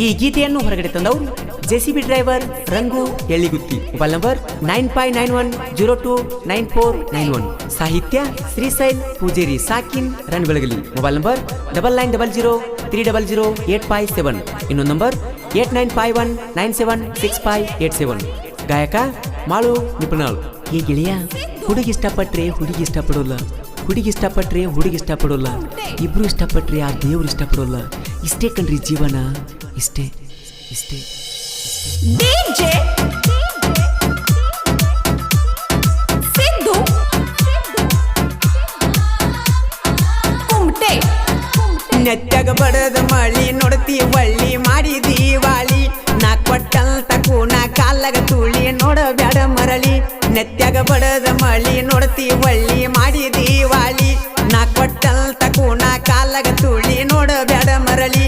ಈ ಗೀತೆಯನ್ನು ಹೊರಗಡೆ ತಂದವರು JCB driver Rangu Elligutti. Mobile number 9591029491. ಸಾಹಿತ್ಯ ಶ್ರೀಶೈಲ್ ಪೂಜೇರಿ ಸಾಕಿನ್ ರನ್ಬೆಳಗಲಿ. Mobile number 9900300857. ಇನ್ನೊಂದು ನಂಬರ್ 8951976587. ಗಾಯಕ ಮಾಳು ನಿಪುಣಾಳ್. ಈ ಗೆಳೆಯ ಹುಡುಗಿ ಇಷ್ಟಪಟ್ರೆ ಹುಡುಗಿ ಇಷ್ಟಪಡೋಲ್ಲ, ಹುಡುಗಿ ಇಷ್ಟಪಟ್ರೆ ಹುಡುಗಿ ಇಷ್ಟಪಡೋಲ್ಲ, ಇಬ್ರು ಇಷ್ಟಪಟ್ರೆ ಆ ದೇವ್ರು ಇಷ್ಟಪಡೋಲ್ಲ. ಇಷ್ಟೇ ಕಣ್ರಿ ಜೀವನ, ಇಷ್ಟೇ ಇಷ್ಟೇ. ನೆತ್ತಾಗ ಬಡದ ಮಳಿ ನೋಡ್ತಿ ಒಳ್ಳಿ ಮಾಡಿ ದೀವಾಳಿ. ನಾ ಕೊಟ್ಟಂತ ಕೂನ ಕಾಲಾಗ ತುಳಿ ನೋಡ ಬ್ಯಾಡ ಮರಳಿ. ನೆತ್ತಾಗ ಬಡದ ಮಳಿ ನೋಡ್ತಿ ಒಳ್ಳಿ ಮಾಡಿ ದೀವಾಳಿ. ನಾ ಕೊಟ್ಟಂತ ಕೂನ ಕಾಲಾಗ ತುಳಿ ನೋಡ ಬ್ಯಾಡ ಮರಳಿ.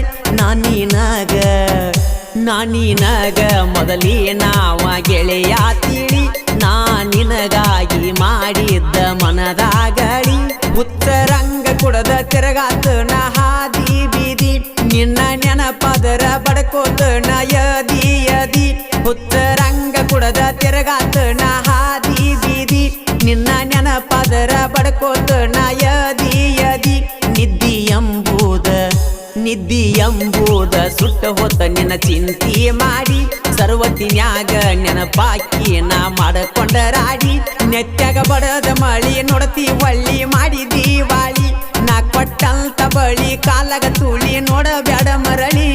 ನಾನೀನಾಗ ಮೊದಲೇ ನಾವ ಗೆಳೆಯ ತಿಳಿ. ನಾ ನಿನಗಾಗಿ ಮಾಡಿದ್ದ ಮನದಾಗಳಿ. ಉತ್ತರಂಗ ಕುಡದ ತಿರಗಾತ ನ ಹಾದಿ ಬೀದಿ. ನಿನ್ನ ನೆನಪದರ ಬಡ್ಕೋತ ನ ಯದಿ ಯದಿ. ಉತ್ತರಂಗ ಕುಡದ ತಿರಗಾತ ನ ಹಾದಿ ಬೀದಿ. ನಿನ್ನ ನೆನಪದರ ಬಡ್ಕೋತ ನ ಯದಿ ಯದಿ. ನಿದ್ದಿ ಎಂಬುದ ಸುಟ್ಟ ಹೊತ್ತ ನಿನ್ನ ಚಿಂತಿ ಮಾಡಿ. ಸರ್ವತಿನ್ಯಾಗ ನೆನಪಾಕಿ ನಾ ಮಾಡಕೊಂಡ ರಾಡಿ. ನೆತ್ತಾಗ ಬಡದ ಮಳಿ ನೋಡ್ತಿ ಒಳ್ಳಿ ಮಾಡಿ ದೀವಾಳಿ. ನಾ ಕೊಟ್ಟಂತ ಬಳಿ ಕಾಲಾಗ ತುಳಿ ನೋಡ ಬ್ಯಾಡ ಮರಳಿ.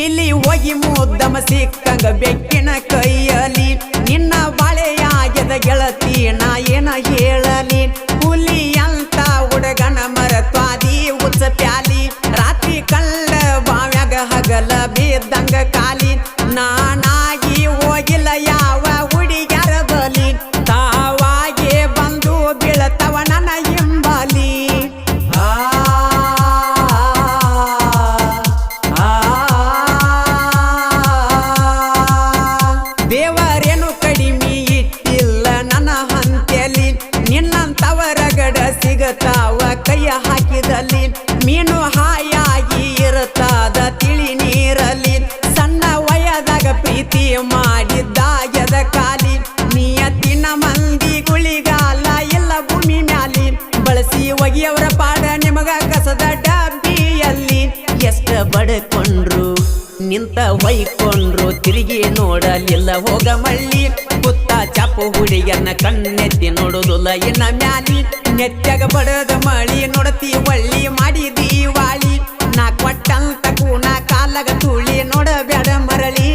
ಇಲ್ಲಿ ಹೋಗಿ ಮುದ್ದಮ ಸಿಕ್ಕಂಗ ಬೆಕ್ಕಿನ ಕೈಯಲಿ. ನಿನ್ನ ಬಾಳೆಯಾಗದ ಗೆಳತಿ ನಾ ಏನ ಹೇಳಲಿ. ಹುಲಿ ಅಂತ ಹುಡುಗನ ಮರತ್ವಾದಿ ಉಚ್ಚ ಪ್ಯಾಲಿ. ರಾತ್ರಿ ಕಳ್ಳ ಬಾವ್ಯಾಗ ಹಗಲ ಬಿದ್ದಂಗ ಕಾಲಿ. ನಾನಾಗಿ ಹೋಗಿಲ್ಲ ಯಾವ ಹುಡುಗ್ಯಾರ ಬಲಿ. ತಾವಾಗೆ ಬಂದು ಬೀಳತವ ನನ್ನ ಹಿಂಬಲಿ. ದೇವರೇನು ಕಡಿಮೆ ಇಟ್ಟಿಲ್ಲ ನನ್ನ ಹಂತೆಲಿ. ನಿನ್ನಂತವರಗಡ ಸಿಗತಾವ ಕೈಯ ಹಾಕಿದಲ್ಲಿ. ಮೀನು ಹಾಯಾಗಿ ಇರುತ್ತಾದ ತಿಳಿ ನೀರಲ್ಲಿ. ಸಣ್ಣ ವಯದಾಗ ಪ್ರೀತಿ ಮಾಡಿದ್ದಾಗದ ಕಾಲಿ. ನಿಯತ್ತಿನ ಮಂದಿ ಗುಳಿಗಾಲ ಇಲ್ಲ ಭೂಮಿ ಮ್ಯಾಲಿ. ಬಳಸಿ ಒಗಿಯವರ ಪಾಡ ನಿಮಗ ಕಸದ ಡಬ್ಬಿಯಲ್ಲಿ. ಎಷ್ಟ ಬಡಕೊಂಡ್ರು ನಿಂತ ಹೊಯ್ಕೊಂಡ್ರು ತಿರುಗಿ ನೋಡಲಿಲ್ಲ ಹೋಗ ಮಳ್ಳಿ. ಕುತ್ತ ಚಾಪು ಹುಡುಗಿಯನ್ನ ಕಣ್ಣೆತ್ತಿ ನೋಡುದಿಲ್ಲ ಇನ್ನ ಮ್ಯಾಲಿ. ನೆತ್ತಾಗ ಬಡದ ಮಳಿ ನೋಡತಿ ಒಳ್ಳಿ ಮಾಡಿ ದೀವಾಳಿ. ನಾ ಕೊಟ್ಟಂತ ಕೂನ ಕಾಲಾಗ ತುಳಿ ನೋಡ ಬ್ಯಾಡ ಮರಳಿ.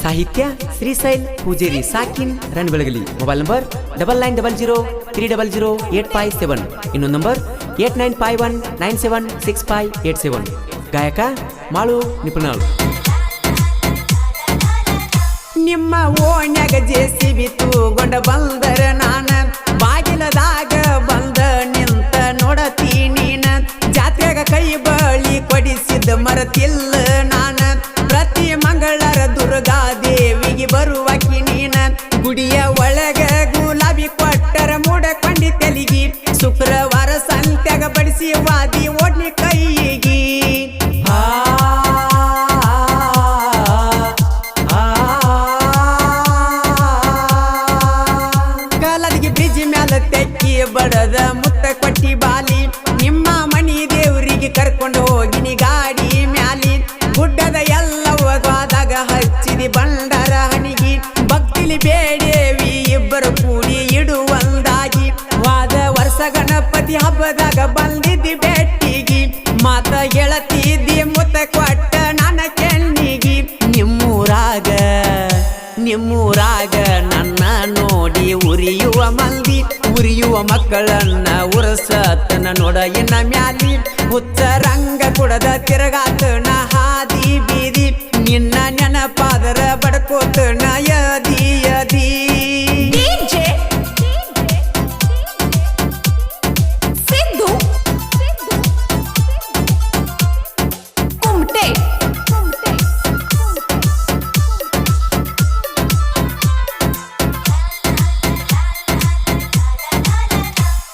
ಸಾಹಿತ್ಯ ಶ್ರೀಶೈಲ್ ಪೂಜೇರಿ ಸಾಕಿನ್ ರನ್ಬೆಳಗಲಿ. Mobile number 9903000857. ಇನ್ನೊಂದು ನಂಬರ್ 8951976587. ಗಾಯಕ ಮಾಳು ನಿಪುಣಾಳ್. ನಿಮ್ಮ ಓಣ್ಯಾಗ ಜೆಸಿಬಿ ತೂಗೊಂಡ ಬಂದರ ನಾನ. ಬಾಗಿಲದಾಗ ಬಂದ ನಿಂತ ನೋಡತಿ ನೀನ. ಜಾತ್ರೆಗ ಕೈ ಬಳಿ ಕೊಡಿಸಿದ ಮರತಿಲ್ಲ ನಾನ. ಪ್ರತಿ ಮಂಗಳರ ದುರ್ಗಾ ದೇವಿಗೆ ಬರುವಕಿ ನೀನ. ಗುಡಿಯ ಒಳಗ ಗುಲಾಬಿ ಕೊಟ್ಟರ ಮೂಡಕೊಂಡಿ ತೆಲಿಗಿ. ಶುಕ್ರವಾರ ಸಂತ್ಯಾಗ ಬಡಿಸಿ ವಾದಿ ಓಡ್ನಿ ಕೈಯಿಗಿ. ಕಾಲದಿಗೆ ಬ್ರಿಡ್ಜ್ ಮ್ಯಾಲ ತೆಕ್ಕಿ ಬಡದ ಮುತ್ತ ಕೊಟ್ಟಿ ಬಾಲಿ. ನಿಮ್ಮ ಮನಿ ದೇವರಿಗೆ ಕರ್ಕೊಂಡು ಹೋಗಿನಿ ಗಾಡಿ ಮ್ಯಾಲಿ. ಗುಡ್ಡದ ಎಲ್ಲವಾದಾಗ ಹಚ್ಚಿದಿ ಬಂಡರ ಹಣಿಗಿ. ಭಕ್ತಿಲಿ ಬೇಡೇವಿ ಇಬ್ಬರು ಕೂಡಿ ಇಡುವಂದಾಗಿ. ವಾದ ವರ್ಷ ಗಣಪತಿ ಹಬ್ಬದಾಗ ಬಂದಿದ್ದಿ ಬೆಟ್ಟಿಗಿ. ಮಾತ ಗೆಳತಿದ್ದಿ ಮುತ್ತ ಕೊಟ್ಟ ನನ್ನ ಕೆಣ್ಣಿಗಿ. ನಿಮ್ಮೂರಾಗ ನನ್ನ ನೋಡಿ ಉರಿಯುವ ಮಂದಿ. ಉರಿಯುವ ಮಕ್ಕಳನ್ನ ಉರಸತನ ನೋಡ ಇನ್ನ ಮ್ಯಾಲಿ. ಉತ್ತರಂಗ ಕುಡದ ತಿರಗಾತ ನ ಹಾದಿ ಬೀದಿ. ನಿನ್ನ ನೆನಪಾದರ ಬಡ್ಕೋತ ನ ಯದಿ ಯದಿ.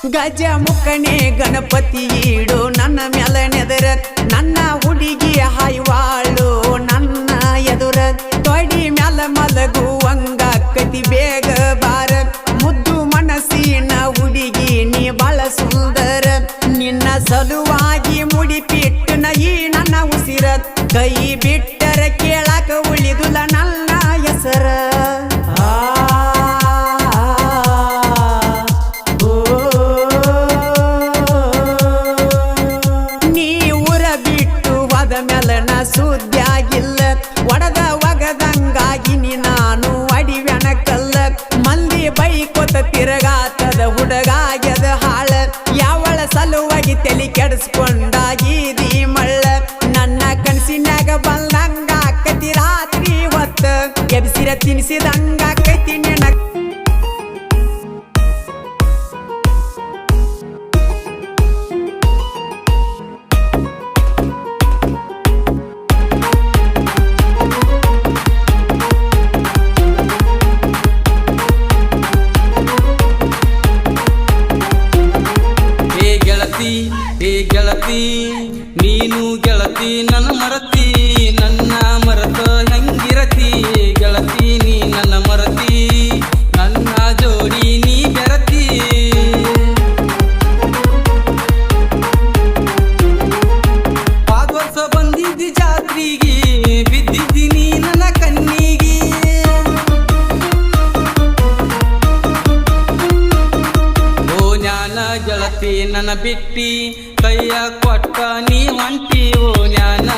ಗಜ ಮುಖಣೆ ಗಣಪತಿ ಈಡು ನನ್ನ ಮ್ಯಾಲ ನೆದರ ನನ್ನ ಹುಡುಗಿ ಹಾಯ್ವಾಳು ನನ್ನ ಎದುರ ತೊಡಿ ಮ್ಯಾಲ ಮಲಗುವಂಗ ಕತಿ ಬೇಗ ಬಾರ ಮುದ್ದು ಮನಸ್ಸಿನ ಹುಡುಗಿ ನೀ ಬಾಳ ಸುಂದರ ನಿನ್ನ ಸಲುವಾಗಿ ಮುಡಿಪಿಟ್ಟನ ಈ ನನ್ನ ಉಸಿರ ಕೈ ಬಿಟ್ಟರ ಕೇಳಾಕ ಉಳಿದುಲ ನನ್ನ ಹೆಸರ ಸುದ್ದಿಯಾಗಿಲ್ಲ ಒಡದ ಒಗದಂಗಾಗಿ ನಾನು ಅಡಿವ್ಯನ ಕಲ್ಲ ಮಂದಿ ಬೈಕೊತ ತಿರುಗಾತದ ಹುಡುಗಾಗ್ಯದ ಹಾಳ ಯಾವಳ ಸಲುವಾಗಿ ತಲೆ ಕೆಡಿಸ್ಕೊಂಡಾಗಿದಿ ಮಳ್ಳ ನನ್ನ ಕನಸಿನಾಗ ಬಂದಂಗ ಆಕತಿ ರಾತ್ರಿ ಹೊತ್ತ ಎಬ್ಸಿರ ತಿನ್ಸಿದಂಗ ಆಕೈತಿ ನಿನ್ನ ಹೇ ಗೆಳತಿ ನೀನು ಗೆಳತಿ ನನ್ನ ಮರತಿ ನನ್ನ ಮರತ ಹೆಂಗಿರತಿ ಗೆಳತಿ ನೀ ನನ್ನ ಮರತಿ ನನ್ನ ಜೋಡಿ ನೀ ಬೆರತಿ ಪಾದ ವರ್ಷ ಬಂದಿದ್ದಿ ಜಾತ್ರೆಗೆ ಬಿದ್ದಿದ್ದೀನಿ ನನ್ನ ಕಣ್ಣಿಗೆ ಓ ಜ್ಞಾನ ಗೆಳತಿ ನನ್ನ ಬಿಟ್ಟಿ ಕೈಯ ಕೊಟ್ಟ ನೀ ಹೊಂಟಿ ಓ ಜ್ಞಾನ